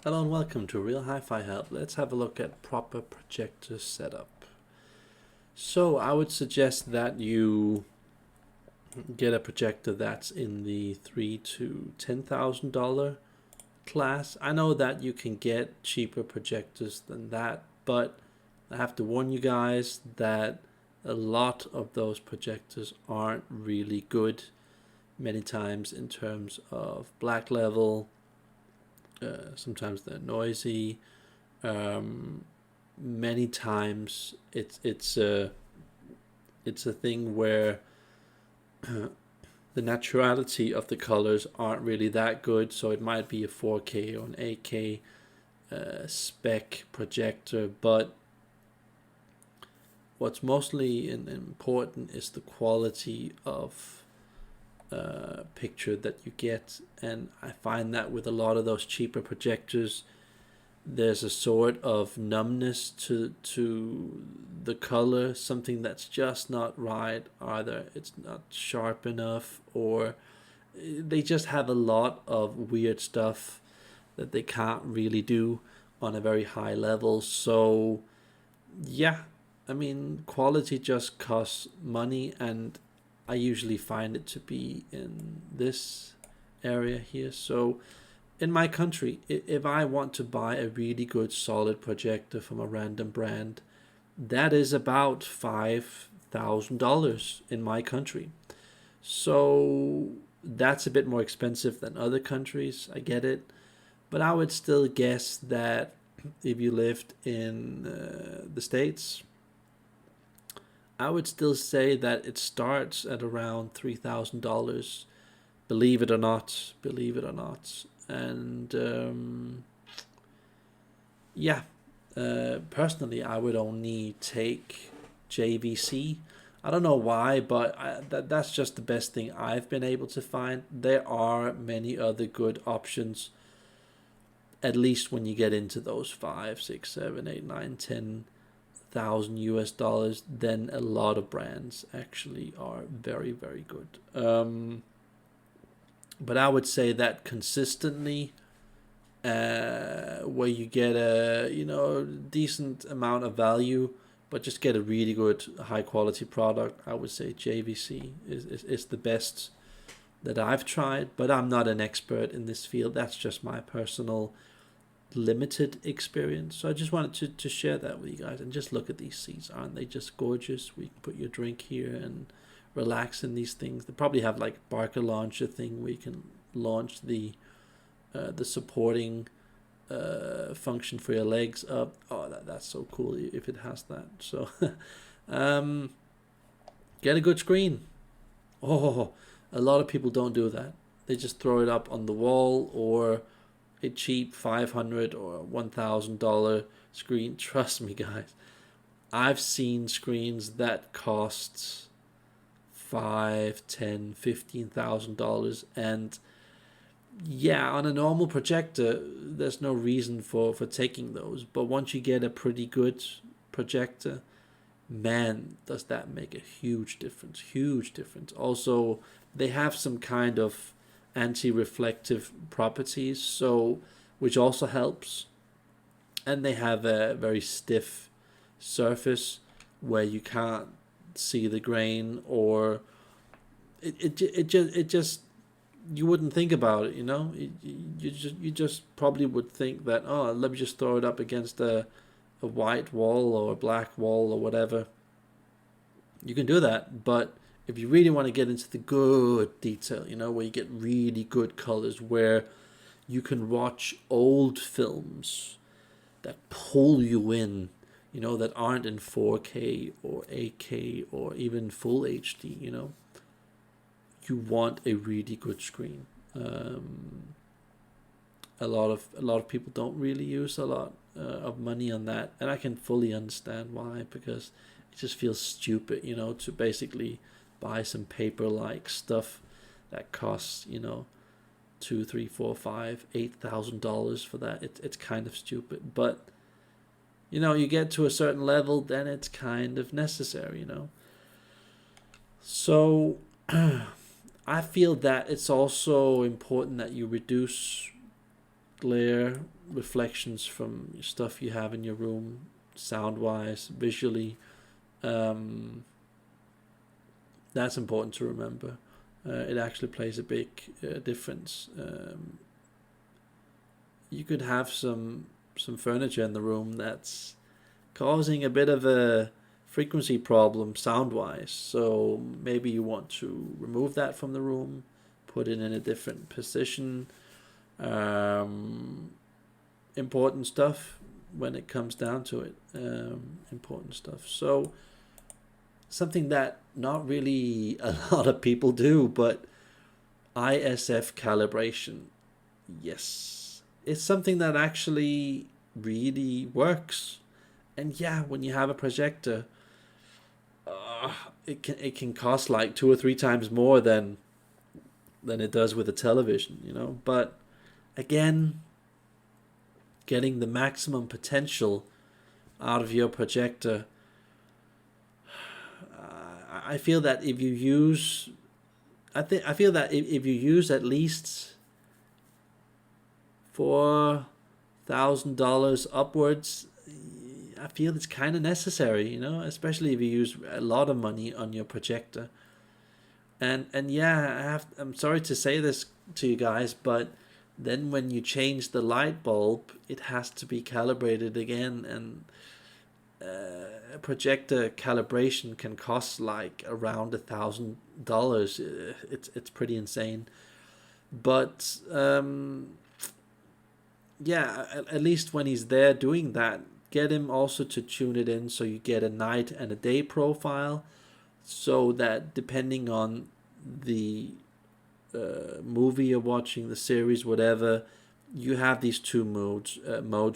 Hello and welcome to Real Hi-Fi Help. Let's have a look at proper projector setup. So I would suggest that you get a projector that's in the $3,000 to $10,000 class. I know that you can get cheaper projectors than that, but I have to warn you guys that a lot of those projectors aren't really good many times in terms of black level. Sometimes they're noisy. Um, Many times it's a thing where the naturality of the colors aren't really that good. So it might be a 4K or an 8K spec projector, but what's mostly important is the quality of picture that you get. And I find that with a lot of those cheaper projectors, there's a sort of numbness to the color, something that's just not right. Either it's not sharp enough, or they just have a lot of weird stuff that they can't really do on a very high level. So yeah, I mean, quality just costs money, and I usually find it to be in this area here. So in my country, if I want to buy a really good solid projector from a random brand, that is about $5,000 in my country. So that's a bit more expensive than other countries. I get it, but I would still guess that if you lived in the States, I would still say that it starts at around $3,000. Believe it or not, believe it or not. And yeah, personally, I would only take JVC. I don't know why, but that's just the best thing I've been able to find. There are many other good options, at least when you get into those 5, 6, 7, 8, 9, 10,000 US dollars. Then a lot of brands actually are very, very good. But I would say that consistently, where you get a decent amount of value, but just get a really good high quality product, I would say JVC is the best that I've tried. But I'm not an expert in this field. That's just my personal limited experience. So I just wanted to share that with you guys. And just look at these seats. Aren't they just gorgeous? We can put your drink here and relax in these things. They probably have like Barker launcher thing where you can launch the supporting function for your legs up. Oh, that's so cool if it has that. So um, get a good screen. Oh, a lot of people don't do that. They just throw it up on the wall, or a cheap $500 or $1,000 screen. Trust me, guys. I've seen screens that cost $5, $10, $15,000, and yeah, on a normal projector, there's no reason for taking those. But once you get a pretty good projector, man, does that make a huge difference. Huge difference. Also, they have some kind of anti-reflective properties, so which also helps. And they have a very stiff surface where you can't see the grain, or it just you wouldn't think about it, you just probably would think that, oh, let me just throw it up against a white wall or a black wall or whatever. You can do that, but if you really want to get into the good detail, where you get really good colors, where you can watch old films that pull you in, that aren't in 4K or 8K or even full HD, you want a really good screen. A lot of people don't really use a lot of money on that, and I can fully understand why, because it just feels stupid, to basically buy some paper-like stuff that costs, two, three, four, five, $8,000 for that. It's kind of stupid, but you get to a certain level, then it's kind of necessary, So I feel that it's also important that you reduce glare, reflections from stuff you have in your room, sound wise, visually. Um, that's important to remember. It actually plays a big difference. You could have some furniture in the room that's causing a bit of a frequency problem sound wise. So maybe you want to remove that from the room, put it in a different position. Important stuff when it comes down to it. Important stuff. So something that not really a lot of people do, but ISF calibration. Yes, it's something that actually really works. And yeah, when you have a projector, it can cost like 2 or 3 times more than it does with a television, you know. But again, getting the maximum potential out of your projector, I feel that if you use, I feel that if you use at least $4,000 upwards, I feel it's kind of necessary, you know, especially if you use a lot of money on your projector. And yeah, I'm sorry to say this to you guys, but then when you change the light bulb, it has to be calibrated again, and a projector calibration can cost like around $1,000. It's pretty insane, but yeah, at least when he's there doing that, get him also to tune it in so you get a night and a day profile, so that depending on the movie you're watching, the series, whatever, you have these two modes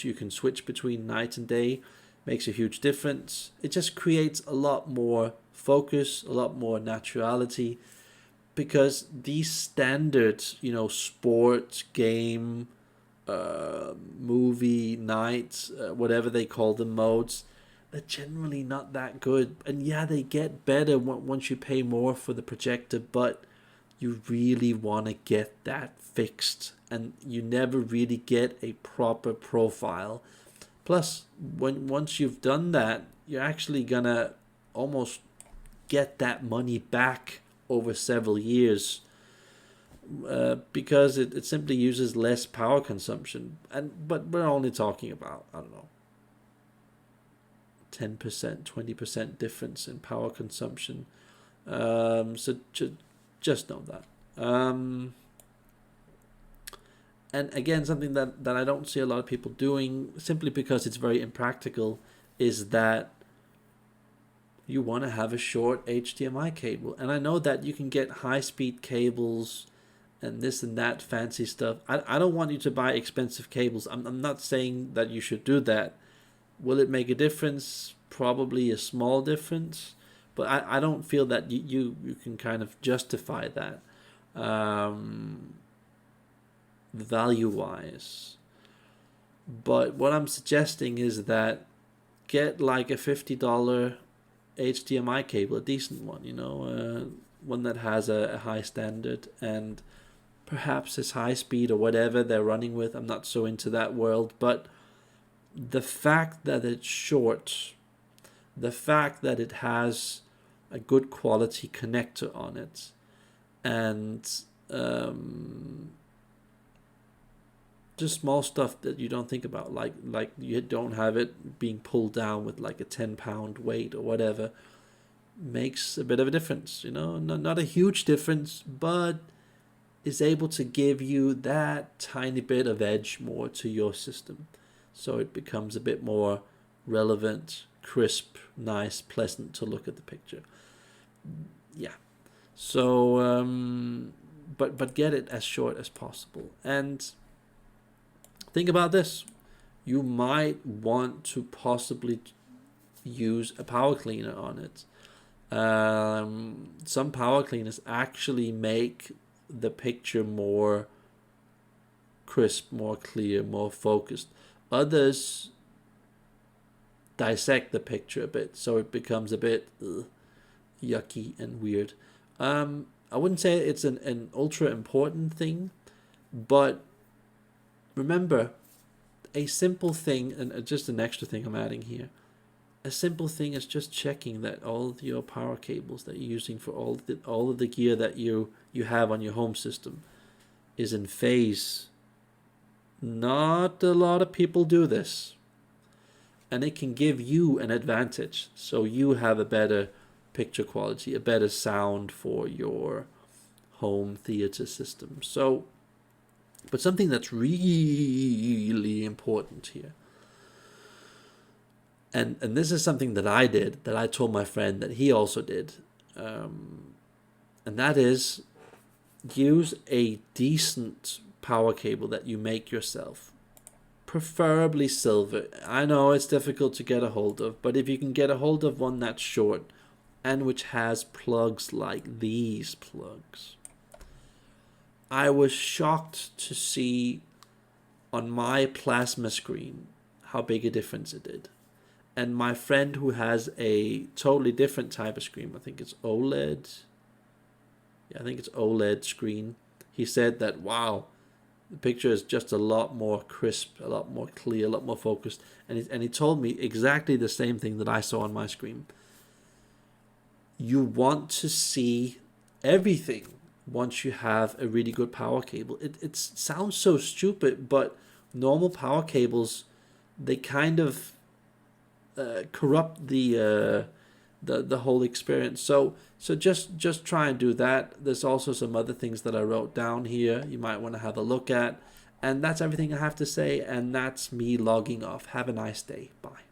you can switch between night and day. Makes a huge difference. It just creates a lot more focus, a lot more naturality, because these standard, you know, sport, game, movie, night, whatever they call them, modes, they're generally not that good. And yeah, they get better once you pay more for the projector, but you really want to get that fixed, and you never really get a proper profile. Plus, once you've done that, you're actually gonna almost get that money back over several years, because it simply uses less power consumption. But we're only talking about, I don't know, 10%, 20% difference in power consumption. So just know that. And again, something that I don't see a lot of people doing, simply because it's very impractical, is that you want to have a short HDMI cable. And I know that you can get high-speed cables and this and that fancy stuff. I don't want you to buy expensive cables. I'm not saying that you should do that. Will it make a difference? Probably a small difference. But I don't feel that you can kind of justify that value-wise. But what I'm suggesting is that get like a $50 HDMI cable, a decent one, you know, one that has a high standard and perhaps is high speed or whatever they're running with. I'm not so into that world, but the fact that it's short, the fact that it has a good quality connector on it, and just small stuff that you don't think about, like you don't have it being pulled down with like a 10-pound weight or whatever, makes a bit of a difference, you know. Not a huge difference, but is able to give you that tiny bit of edge more to your system, so it becomes a bit more relevant, crisp, nice, pleasant to look at the picture. Yeah. So but get it as short as possible. And think about this. You might want to possibly use a power cleaner on it. Some power cleaners actually make the picture more crisp, more clear, more focused. Others dissect the picture a bit, so it becomes a bit yucky and weird. I wouldn't say it's an ultra important thing, but remember, a simple thing, and just an extra thing I'm adding here, a simple thing is just checking that all of your power cables that you're using for all of the gear that you have on your home system is in phase. Not a lot of people do this, and it can give you an advantage, so you have a better picture quality, a better sound for your home theater system. So, but something that's really important here, and this is something that I did, that I told my friend that he also did, and that is use a decent power cable that you make yourself, preferably silver. I know it's difficult to get a hold of, but if you can get a hold of one that's short and which has plugs like these plugs. I was shocked to see on my plasma screen how big a difference it did. And my friend who has a totally different type of screen, I think it's OLED. Yeah, I think it's OLED screen. He said that, wow, the picture is just a lot more crisp, a lot more clear, a lot more focused. And he told me exactly the same thing that I saw on my screen. You want to see everything once you have a really good power cable. It sounds so stupid, but normal power cables, they kind of corrupt the whole experience. So just try and do that. There's also some other things that I wrote down here you might want to have a look at. And that's everything I have to say, and that's me logging off. Have a nice day. Bye.